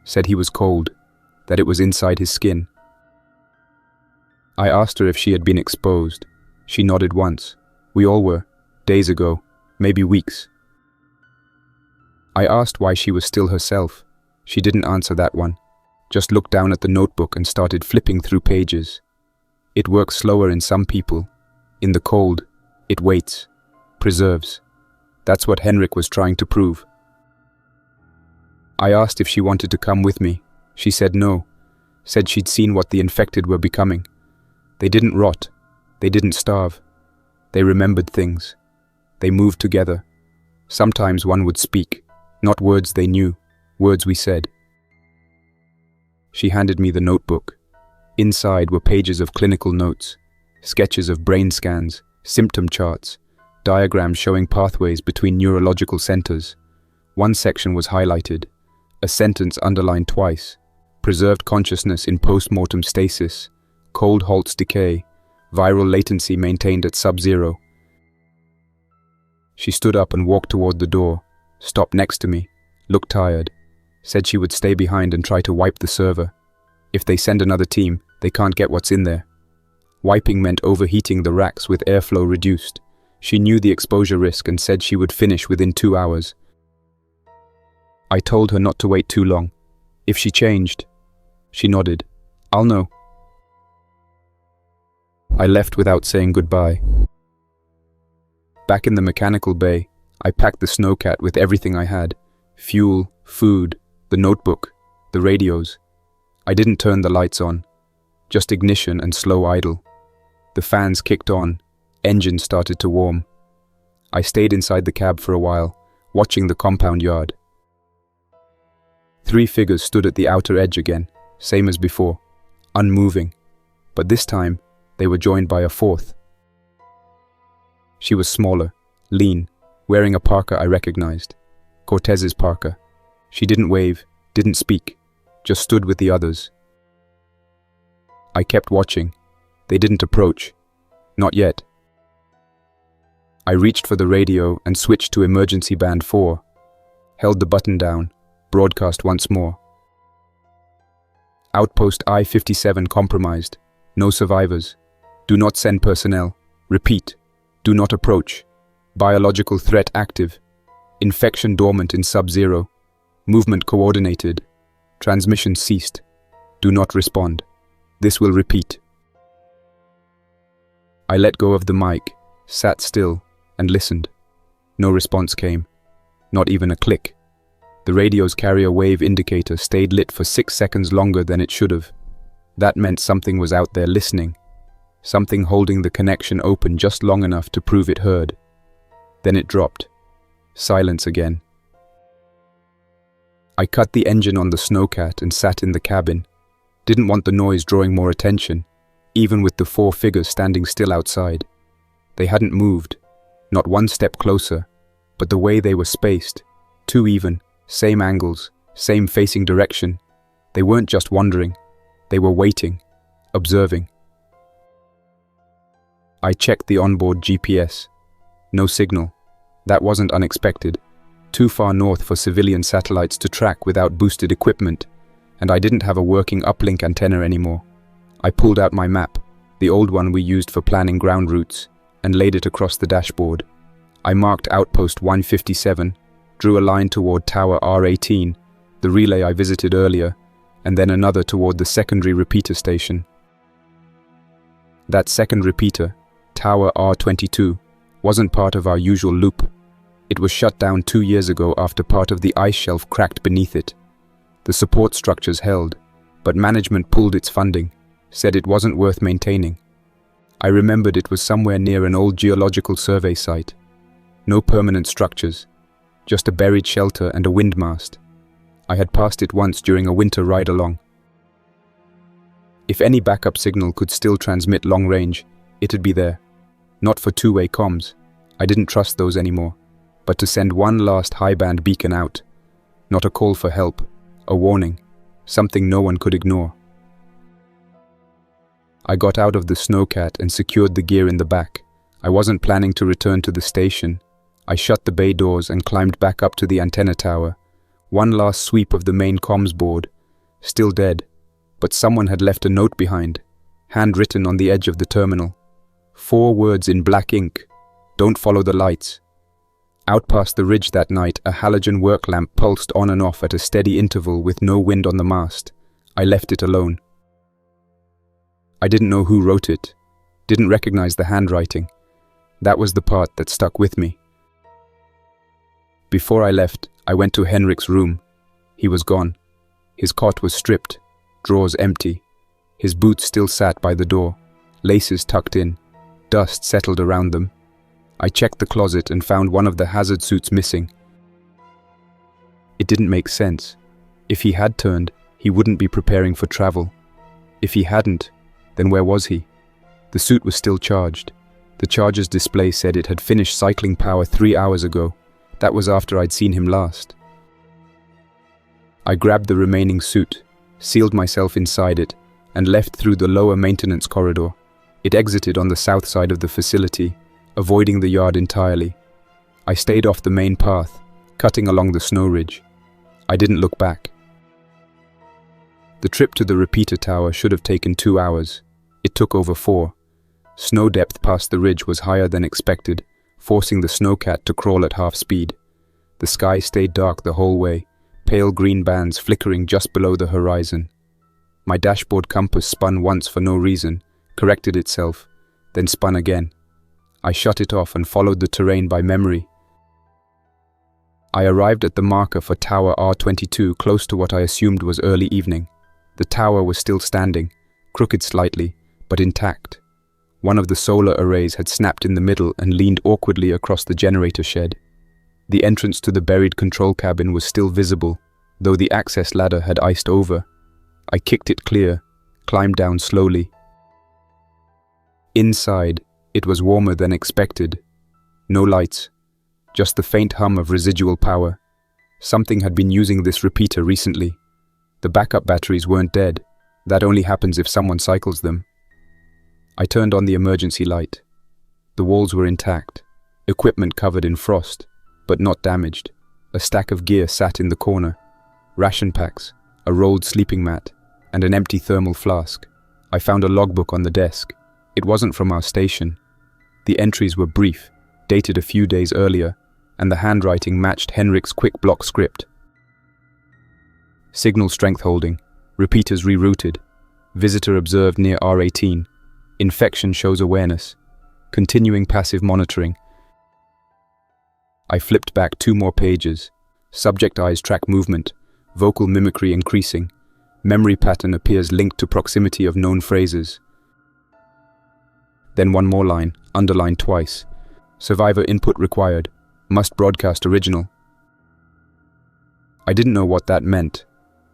said he was cold, that it was inside his skin." I asked her if she had been exposed. She nodded once. We all were, days ago, maybe weeks. I asked why she was still herself. She didn't answer that one, just looked down at the notebook and started flipping through pages. It works slower in some people. In the cold, it waits, preserves. That's what Henrik was trying to prove. I asked if she wanted to come with me. She said no, said she'd seen what the infected were becoming. They didn't rot, they didn't starve. They remembered things. They moved together. Sometimes one would speak, not words they knew, words we said. She handed me the notebook. Inside were pages of clinical notes, sketches of brain scans, symptom charts, diagrams showing pathways between neurological centers. One section was highlighted, a sentence underlined twice: preserved consciousness in post-mortem stasis, cold halts decay, viral latency maintained at sub-zero. She stood up and walked toward the door, stopped next to me, looked tired, said she would stay behind and try to wipe the server. If they send another team, they can't get what's in there. Wiping meant overheating the racks with airflow reduced. She knew the exposure risk and said she would finish within 2 hours. I told her not to wait too long. If she changed. She nodded. I'll know. I left without saying goodbye. Back in the mechanical bay, I packed the snowcat with everything I had. Fuel, food, the notebook, the radios. I didn't turn the lights on. Just ignition and slow idle. The fans kicked on. Engines started to warm. I stayed inside the cab for a while, watching the compound yard. 3 figures stood at the outer edge again, same as before, unmoving. But this time, they were joined by a fourth. She was smaller, lean, wearing a parka I recognized. Cortez's parka. She didn't wave, didn't speak, just stood with the others. I kept watching. They didn't approach. Not yet. I reached for the radio and switched to emergency band 4. Held the button down, broadcast once more. Outpost I-57 compromised. No survivors. Do not send personnel. Repeat. Do not approach. Biological threat active. Infection dormant in sub-zero. Movement coordinated. Transmission ceased. Do not respond. This will repeat. I let go of the mic, sat still, and listened. No response came. Not even a click. The radio's carrier wave indicator stayed lit for 6 seconds longer than it should have. That meant something was out there listening. Something holding the connection open just long enough to prove it heard. Then it dropped. Silence again. I cut the engine on the snowcat and sat in the cabin. Didn't want the noise drawing more attention, even with the 4 figures standing still outside. They hadn't moved, not one step closer, but the way they were spaced, too even, same angles, same facing direction. They weren't just wandering, they were waiting, observing. I checked the onboard GPS. No signal. That wasn't unexpected. Too far north for civilian satellites to track without boosted equipment, and I didn't have a working uplink antenna anymore. I pulled out my map, the old one we used for planning ground routes, and laid it across the dashboard. I marked Outpost I-57, drew a line toward Tower R18, the relay I visited earlier, and then another toward the secondary repeater station. That second repeater, Tower R22, wasn't part of our usual loop. It was shut down 2 years ago after part of the ice shelf cracked beneath it. The support structures held, but management pulled its funding, said it wasn't worth maintaining. I remembered it was somewhere near an old geological survey site. No permanent structures, just a buried shelter and a windmast. I had passed it once during a winter ride-along. If any backup signal could still transmit long range, it'd be there. Not for two-way comms. I didn't trust those anymore. But to send one last high-band beacon out. Not a call for help, a warning, something no one could ignore. I got out of the snowcat and secured the gear in the back. I wasn't planning to return to the station. I shut the bay doors and climbed back up to the antenna tower. One last sweep of the main comms board. Still dead, but someone had left a note behind, handwritten on the edge of the terminal. 4 words in black ink. Don't follow the lights. Out past the ridge that night, a halogen work lamp pulsed on and off at a steady interval with no wind on the mast. I left it alone. I didn't know who wrote it, didn't recognize the handwriting. That was the part that stuck with me. Before I left, I went to Henrik's room. He was gone. His cot was stripped, drawers empty. His boots still sat by the door, laces tucked in, dust settled around them. I checked the closet and found one of the hazard suits missing. It didn't make sense. If he had turned, he wouldn't be preparing for travel. If he hadn't, then where was he? The suit was still charged. The charger's display said it had finished cycling power 3 hours ago. That was after I'd seen him last. I grabbed the remaining suit, sealed myself inside it, and left through the lower maintenance corridor. It exited on the south side of the facility, avoiding the yard entirely. I stayed off the main path, cutting along the snow ridge. I didn't look back. The trip to the repeater tower should have taken 2 hours. It took over 4. Snow depth past the ridge was higher than expected, forcing the snowcat to crawl at half speed. The sky stayed dark the whole way, pale green bands flickering just below the horizon. My dashboard compass spun once for no reason, corrected itself, then spun again. I shut it off and followed the terrain by memory. I arrived at the marker for Tower R22 close to what I assumed was early evening. The tower was still standing, crooked slightly, but intact. One of the solar arrays had snapped in the middle and leaned awkwardly across the generator shed. The entrance to the buried control cabin was still visible, Though the access ladder had iced over, I kicked it clear, climbed down slowly. Inside, it was warmer than expected. No lights, just the faint hum of residual power. Something had been using this repeater recently. The backup batteries weren't dead. That only happens if someone cycles them. I turned on the emergency light. The walls were intact, equipment covered in frost, but not damaged. A stack of gear sat in the corner. Ration packs, a rolled sleeping mat, and an empty thermal flask. I found a logbook on the desk. It wasn't from our station. The entries were brief, dated a few days earlier, and the handwriting matched Henrik's quick block script. Signal strength holding. Repeaters rerouted. Visitor observed near R18. Infection shows awareness. Continuing passive monitoring. I flipped back 2 more pages. Subject eyes track movement. Vocal mimicry increasing. Memory pattern appears linked to proximity of known phrases. Then one more line, underlined twice. Survivor input required. Must broadcast original. I didn't know what that meant,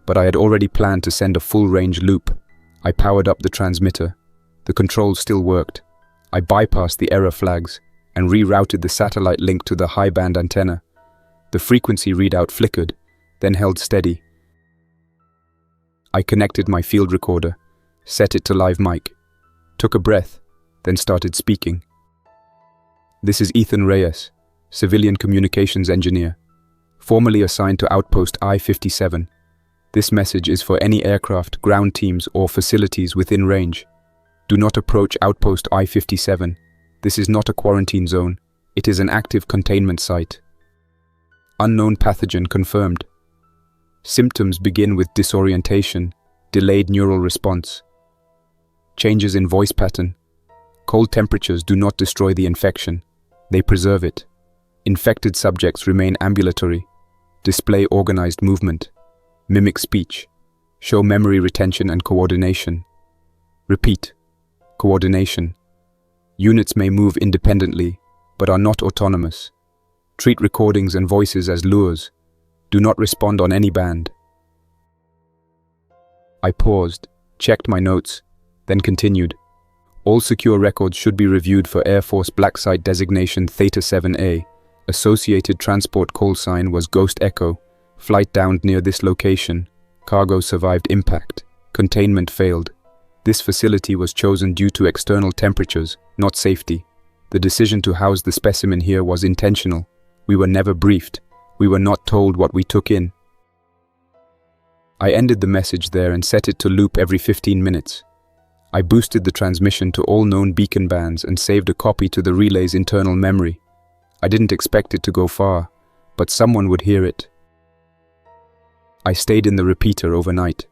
but I had already planned to send a full-range loop. I powered up the transmitter. The controls still worked. I bypassed the error flags and rerouted the satellite link to the high-band antenna. The frequency readout flickered, then held steady. I connected my field recorder, set it to live mic, took a breath, then started speaking. This is Ethan Reyes, civilian communications engineer, formerly assigned to Outpost I-57. This message is for any aircraft, ground teams, or facilities within range. Do not approach Outpost I-57. This is not a quarantine zone. It is an active containment site. Unknown pathogen confirmed. Symptoms begin with disorientation, delayed neural response. Changes in voice pattern. Cold temperatures do not destroy the infection. They preserve it. Infected subjects remain ambulatory. Display organized movement. Mimic speech. Show memory retention and coordination. Repeat. Coordination. Units may move independently, but are not autonomous. Treat recordings and voices as lures. Do not respond on any band. I paused, checked my notes, then continued. All secure records should be reviewed for Air Force Black Site designation Theta 7A. Associated transport call sign was Ghost Echo. Flight downed near this location. Cargo survived impact. Containment failed. This facility was chosen due to external temperatures, not safety. The decision to house the specimen here was intentional. We were never briefed. We were not told what we took in. I ended the message there and set it to loop every 15 minutes. I boosted the transmission to all known beacon bands and saved a copy to the relay's internal memory. I didn't expect it to go far, but someone would hear it. I stayed in the repeater overnight,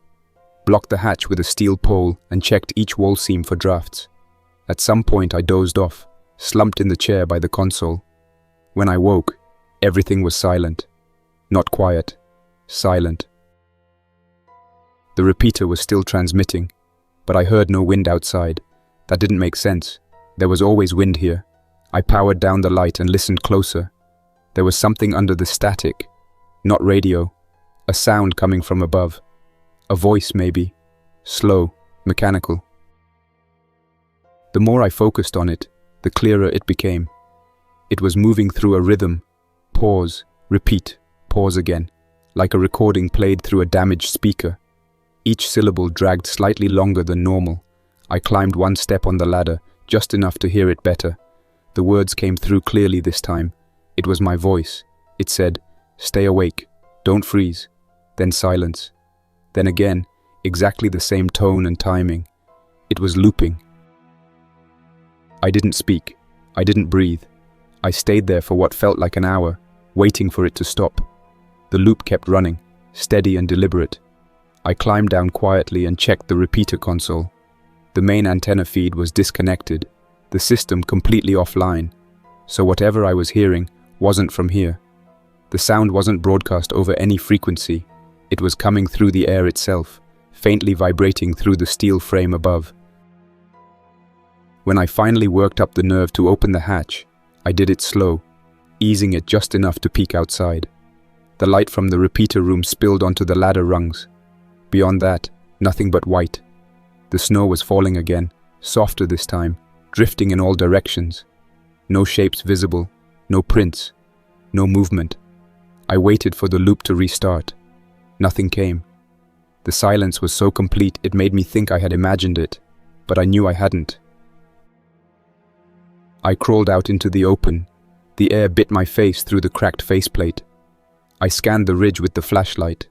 blocked the hatch with a steel pole and checked each wall seam for drafts. At some point I dozed off, slumped in the chair by the console. When I woke, everything was silent. Not quiet, silent. The repeater was still transmitting, but I heard no wind outside. That didn't make sense. There was always wind here. I powered down the light and listened closer. There was something under the static. Not radio. A sound coming from above. A voice, maybe. Slow, mechanical. The more I focused on it, the clearer it became. It was moving through a rhythm. Pause, repeat, pause again. Like a recording played through a damaged speaker. Each syllable dragged slightly longer than normal. I climbed one step on the ladder, just enough to hear it better. The words came through clearly this time. It was my voice. It said, "Stay awake. Don't freeze." Then silence. Then again, exactly the same tone and timing. It was looping. I didn't speak. I didn't breathe. I stayed there for what felt like an hour, waiting for it to stop. The loop kept running, steady and deliberate. I climbed down quietly and checked the repeater console. The main antenna feed was disconnected, the system completely offline, so whatever I was hearing wasn't from here. The sound wasn't broadcast over any frequency. It was coming through the air itself, faintly vibrating through the steel frame above. When I finally worked up the nerve to open the hatch, I did it slow, easing it just enough to peek outside. The light from the repeater room spilled onto the ladder rungs. Beyond that, nothing but white. The snow was falling again, softer this time, drifting in all directions. No shapes visible, no prints, no movement. I waited for the loop to restart. Nothing came. The silence was so complete it made me think I had imagined it, but I knew I hadn't. I crawled out into the open. The air bit my face through the cracked faceplate. I scanned the ridge with the flashlight.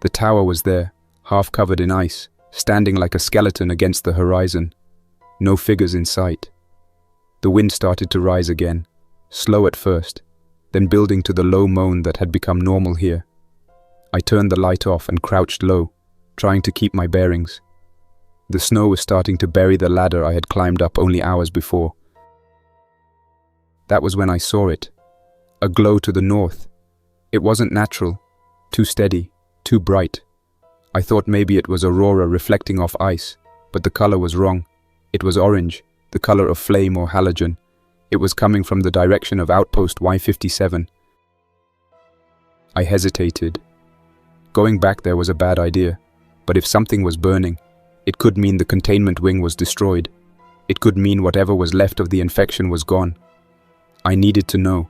The tower was there, half covered in ice, standing like a skeleton against the horizon. No figures in sight. The wind started to rise again, slow at first, then building to the low moan that had become normal here. I turned the light off and crouched low, trying to keep my bearings. The snow was starting to bury the ladder I had climbed up only hours before. That was when I saw it. A glow to the north. It wasn't natural, too steady, too bright. I thought maybe it was aurora reflecting off ice, but the color was wrong. It was orange, the color of flame or halogen. It was coming from the direction of Outpost I-57. I hesitated. Going back there was a bad idea, but if something was burning, it could mean the containment wing was destroyed. It could mean whatever was left of the infection was gone. I needed to know,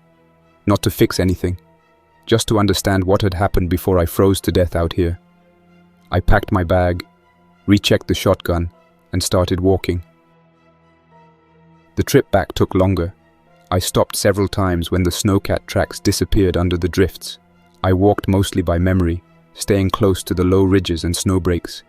not to fix anything, just to understand what had happened before I froze to death out here. I packed my bag, rechecked the shotgun, and started walking. The trip back took longer. I stopped several times when the snowcat tracks disappeared under the drifts. I walked mostly by memory, staying close to the low ridges and snowbreaks.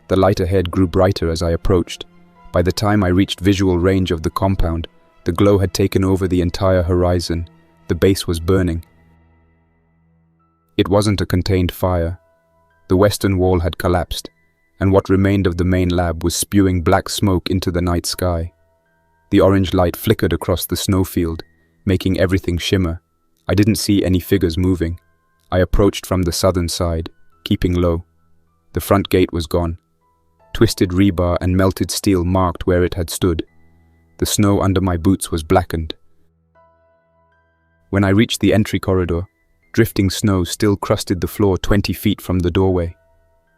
The light ahead grew brighter as I approached. By the time I reached visual range of the compound, the glow had taken over the entire horizon. The base was burning. It wasn't a contained fire. The western wall had collapsed, and what remained of the main lab was spewing black smoke into the night sky. The orange light flickered across the snowfield, making everything shimmer. I didn't see any figures moving. I approached from the southern side, keeping low. The front gate was gone. Twisted rebar and melted steel marked where it had stood. The snow under my boots was blackened. When I reached the entry corridor, drifting snow still crusted the floor 20 feet from the doorway.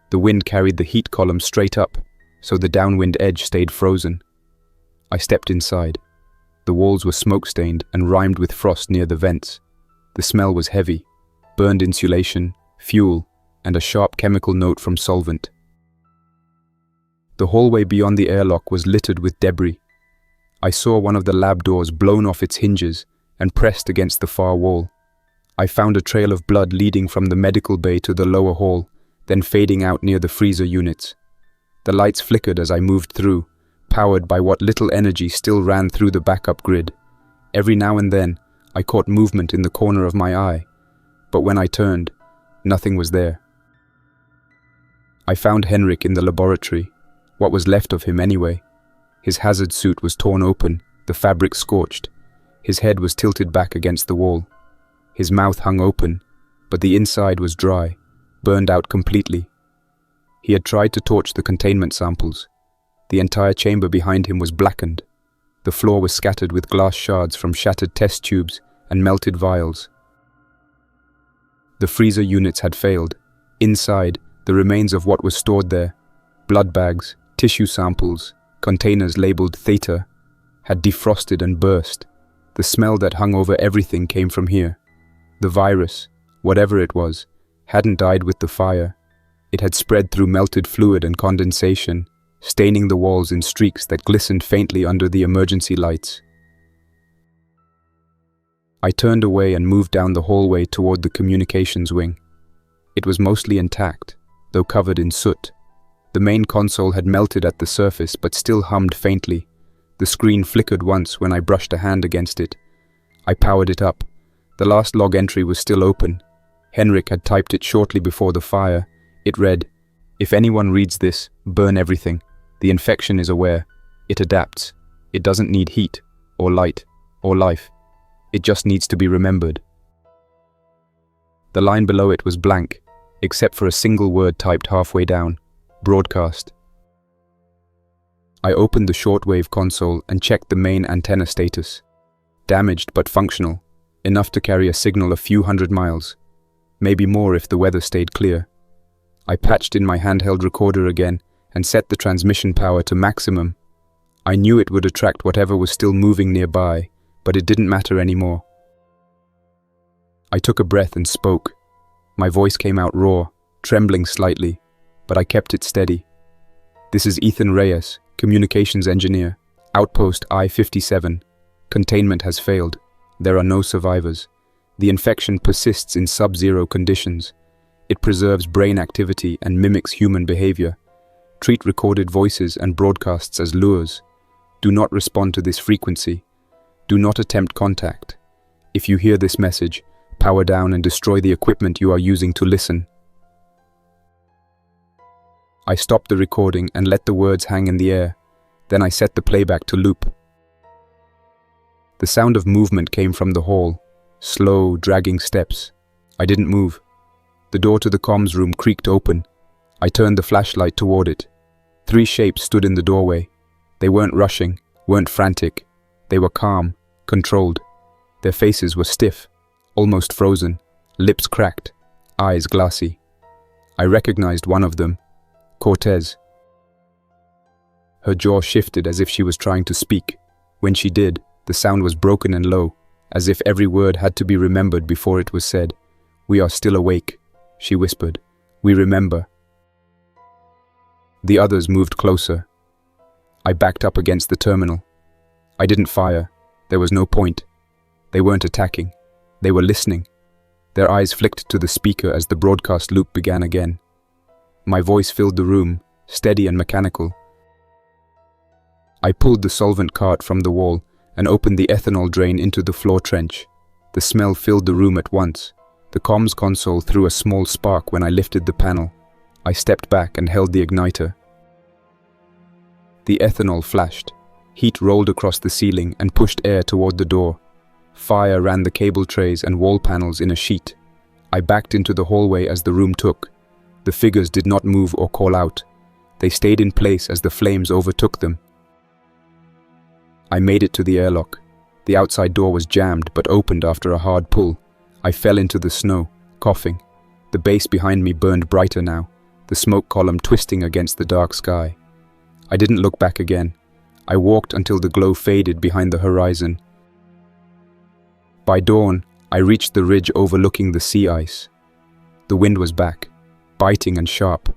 The wind carried the heat column straight up, so the downwind edge stayed frozen. I stepped inside. The walls were smoke-stained and rimed with frost near the vents. The smell was heavy, burned insulation, fuel, and a sharp chemical note from solvent. The hallway beyond the airlock was littered with debris. I saw one of the lab doors blown off its hinges and pressed against the far wall. I found a trail of blood leading from the medical bay to the lower hall, then fading out near the freezer units. The lights flickered as I moved through, powered by what little energy still ran through the backup grid. Every now and then, I caught movement in the corner of my eye, but when I turned, nothing was there. I found Henrik in the laboratory, what was left of him anyway. His hazard suit was torn open, the fabric scorched. His head was tilted back against the wall. His mouth hung open, but the inside was dry, burned out completely. He had tried to torch the containment samples. The entire chamber behind him was blackened. The floor was scattered with glass shards from shattered test tubes and melted vials. The freezer units had failed. Inside, the remains of what was stored there, blood bags, tissue samples, containers labeled theta, had defrosted and burst. The smell that hung over everything came from here. The virus, whatever it was, hadn't died with the fire. It had spread through melted fluid and condensation, staining the walls in streaks that glistened faintly under the emergency lights. I turned away and moved down the hallway toward the communications wing. It was mostly intact, though covered in soot. The main console had melted at the surface but still hummed faintly. The screen flickered once when I brushed a hand against it. I powered it up. The last log entry was still open. Henrik had typed it shortly before the fire. It read, "If anyone reads this, burn everything. The infection is aware. It adapts. It doesn't need heat, or light, or life. It just needs to be remembered." The line below it was blank, except for a single word typed halfway down, broadcast. I opened the shortwave console and checked the main antenna status. Damaged but functional, enough to carry a signal a few hundred miles. maybe more if the weather stayed clear. I patched in my handheld recorder again and set the transmission power to maximum. I knew it would attract whatever was still moving nearby, but it didn't matter anymore. I took a breath and spoke. My voice came out raw, trembling slightly, but I kept it steady. This is Ethan Reyes, communications engineer, Outpost I-57. Containment has failed. There are no survivors. The infection persists in sub-zero conditions. It preserves brain activity and mimics human behavior. Treat recorded voices and broadcasts as lures. Do not respond to this frequency. Do not attempt contact. If you hear this message, power down and destroy the equipment you are using to listen. I stopped the recording and let the words hang in the air. Then I set the playback to loop. The sound of movement came from the hall. Slow, dragging steps. I didn't move. The door to the comms room creaked open. I turned the flashlight toward it. 3 shapes stood in the doorway. They weren't rushing, weren't frantic. They were calm, controlled. Their faces were stiff, almost frozen, lips cracked, eyes glassy. I recognized one of them, Cortez. Her jaw shifted as if she was trying to speak. When she did, the sound was broken and low, as if every word had to be remembered before it was said. "We are still awake," she whispered. "We remember." The others moved closer. I backed up against the terminal. I didn't fire. There was no point. They weren't attacking. They were listening. Their eyes flicked to the speaker as the broadcast loop began again. My voice filled the room, steady and mechanical. I pulled the solvent cart from the wall and opened the ethanol drain into the floor trench. The smell filled the room at once. The comms console threw a small spark when I lifted the panel. I stepped back and held the igniter. The ethanol flashed. Heat rolled across the ceiling and pushed air toward the door. Fire ran the cable trays and wall panels in a sheet. I backed into the hallway as the room took. The figures did not move or call out. They stayed in place as the flames overtook them. I made it to the airlock. The outside door was jammed but opened after a hard pull. I fell into the snow, coughing. The base behind me burned brighter now, the smoke column twisting against the dark sky. I didn't look back again. I walked until the glow faded behind the horizon. By dawn, I reached the ridge overlooking the sea ice. The wind was back, biting and sharp.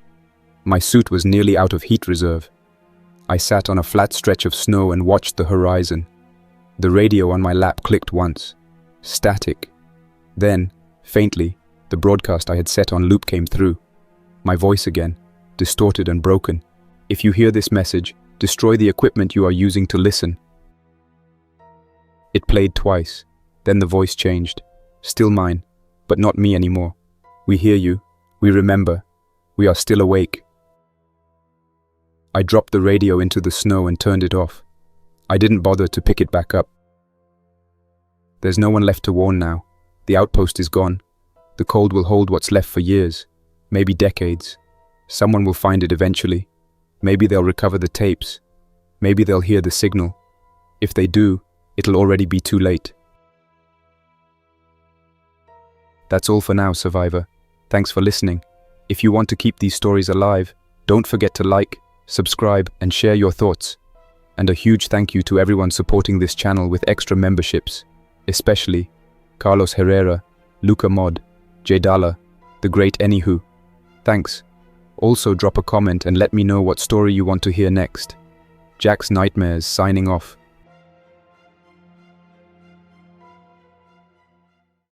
My suit was nearly out of heat reserve. I sat on a flat stretch of snow and watched the horizon. The radio on my lap clicked once. Static. Then, faintly, the broadcast I had set on loop came through. My voice again, distorted and broken. "If you hear this message, destroy the equipment you are using to listen." It played twice. Then the voice changed. Still mine, but not me anymore. "We hear you. We remember. We are still awake." I dropped the radio into the snow and turned it off. I didn't bother to pick it back up. There's no one left to warn now. The outpost is gone. The cold will hold what's left for years, maybe decades. Someone will find it eventually. Maybe they'll recover the tapes. Maybe they'll hear the signal. If they do, it'll already be too late. That's all for now, Survivor. Thanks for listening. If you want to keep these stories alive, don't forget to like, subscribe, and share your thoughts. And a huge thank you to everyone supporting this channel with extra memberships, especially Carlos Herrera, Luca Mod, Jedala, The Great Anywho. Thanks. Also drop a comment and let me know what story you want to hear next. Jack's Nightmares signing off.